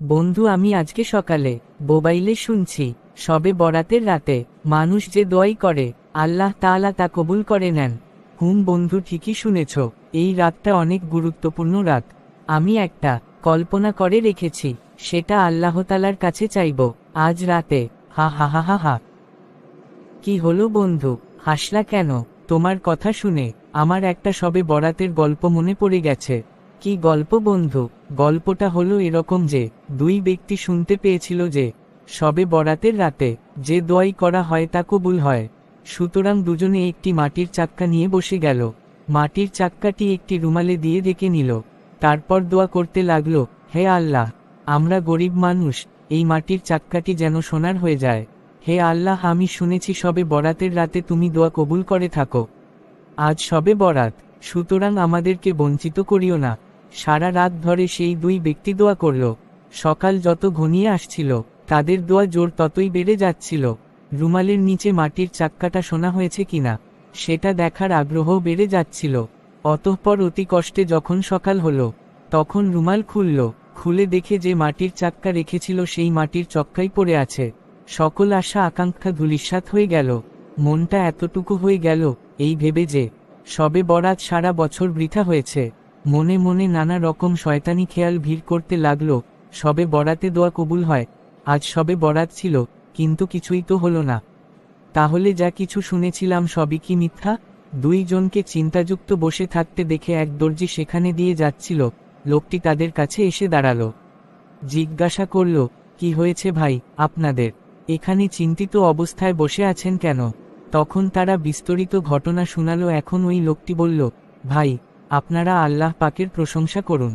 বন্ধু, আমি আজকে সকালে মোবাইলে শুনছি শবে বরাতের রাতে মানুষ যে দোয়াই করে আল্লাহ তাআলা তা কবুল করে নেন। বন্ধু, ঠিকই শুনেছ। এই রাতটা অনেক গুরুত্বপূর্ণ রাত। আমি একটা কল্পনা করে রেখেছি, সেটা আল্লাহ তাআলার কাছে চাইব আজ রাতে। হা হা হা হা হা। কি হলো বন্ধু, হাসলা কেন? তোমার কথা শুনে আমার একটা শবে বরাতের গল্প মনে পড়ে গেছে। কি গল্প বন্ধু? গল্পটা হলো এরকম যে দুই ব্যক্তি শুনতে পেয়েছিল যে শবে বরাতের রাতে যে দোয়াই করা হয় তা কবুল হয়। সুতরাং দুজনে একটি মাটির চাক্কা নিয়ে বসে গেল। মাটির চাক্কাটি একটি রুমালে দিয়ে ঢেকে নিল। তারপর দোয়া করতে লাগলো, হে আল্লাহ, আমরা গরিব মানুষ, এই মাটির চাক্কাটি যেন সোনার হয়ে যায়। হে আল্লাহ, আমি শুনেছি শবে বরাতের রাতে তুমি দোয়া কবুল করে থাকো। আজ শবে বরাত, সুতরাং আমাদেরকে বঞ্চিত করিও না। সারা রাত ধরে সেই দুই ব্যক্তি দোয়া করল। সকাল যত ঘনিয়ে আসছিল তাদের দোয়া জোর ততই বেড়ে যাচ্ছিল। রুমালের নিচে মাটির চাক্কাটা সোনা হয়েছে কিনা সেটা দেখার আগ্রহ বেড়ে যাচ্ছিল। অতঃপর অতি কষ্টে যখন সকাল হলো, তখন রুমাল খুলে দেখে যে মাটির চাক্কা রেখেছিল সেই মাটির চক্কাই পড়ে আছে। সকল আশা আকাঙ্ক্ষা ধূলিসাৎ হয়ে গেল। মনটা এতটুকু হয়ে গেল এই ভেবে যে শবে বরাত সারা বছর বৃথা হয়েছে। মনে মনে নানা রকম শয়তানি খেয়াল ভিড় করতে লাগলো। শবে বরাতে দোয়া কবুল হয়, আজ শবে বরাত ছিল, কিন্তু কিছুই তো হলো না। তাহলে যা কিছু শুনেছিলাম সবই কি মিথ্যা? দুইজনকে চিন্তাযুক্ত বসে থাকতে দেখে এক দর্জি সেখানে দিয়ে যাচ্ছিল। লোকটি তাদের কাছে এসে দাঁড়ালো। জিজ্ঞাসা করল, কি হয়েছে ভাই আপনাদের? এখানে চিন্তিত অবস্থায় বসে আছেন কেন? তখন তারা বিস্তারিত ঘটনা শোনালো। এখন ওই লোকটি বলল, ভাই, আপনারা আল্লাহ পাকের প্রশংসা করুন।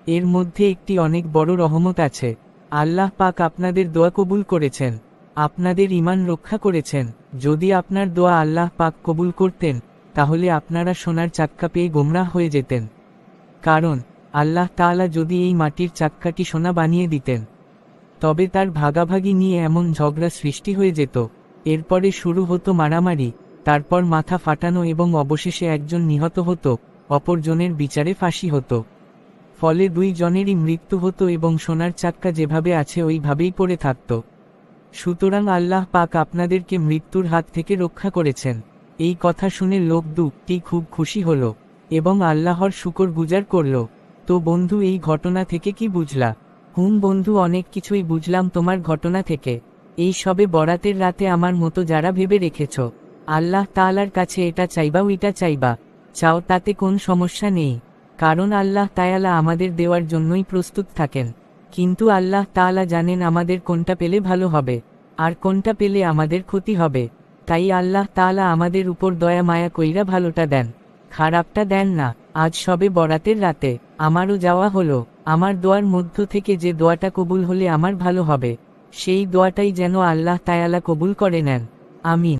এর মধ্যে একটি অনেক বড় রহমত আছে। আল্লাহ পাক আপনাদের দোয়া কবুল করেছেন, আপনাদের ঈমান রক্ষা করেছেন। যদি আপনার দোয়া আল্লাহ পাক কবুল করতেন, তাহলে আপনারা সোনার চাক্কা পেয়ে গোমরাহ হয়ে যেতেন। কারণ আল্লাহ তাআলা যদি এই মাটির চাক্কাটি সোনা বানিয়ে দিতেন, তবে তার ভাগাভাগি নিয়ে এমন ঝগড়া সৃষ্টি হয়ে যেত। এরপরে শুরু হতো মারামারি, তারপর মাথা ফাটানো এবং অবশেষে একজন নিহত হতো, অপরজনের বিচারে ফাঁসি হতো। ফলে দুই জনেরই মৃত্যু হতো এবং সোনার চাক্কা যেভাবে আছে ওইভাবেই পড়ে থাকত। সুতরাং আল্লাহ পাক আপনাদেরকে মৃত্যুর হাত থেকে রক্ষা করেছেন। এই কথা শুনে লোক দুটি খুব খুশি হলো এবং আল্লাহর শুকর গুজার করল। তো বন্ধু, এই ঘটনা থেকে কি বুঝলা? বন্ধু, অনেক কিছুই বুঝলাম তোমার ঘটনা থেকে। এই সবে বরাতের রাতে আমার মতো যারা ভেবে রেখেছ আল্লাহ তাআলার কাছে এটা চাইবা ওইটা চাইবা, চাও, তাতে কোন সমস্যা নেই। কারণ আল্লাহ তাআলা আমাদের দেওয়ার জন্যই প্রস্তুত থাকেন। কিন্তু আল্লাহ তাআলা জানেন আমাদের কোনটা পেলে ভালো হবে আর কোনটা পেলে আমাদের ক্ষতি হবে। তাই আল্লাহ তাআলা আমাদের উপর দয়া মায়া কইরা ভালোটা দেন, খারাপটা দেন না। আজ শবে বরাতের রাতে আমারও যাওয়া হলো। আমার দোয়ার মধ্য থেকে যে দোয়াটা কবুল হলে আমার ভালো হবে, সেই দোয়াটাই যেন আল্লাহ তাআলা কবুল করে নেন। আমিন।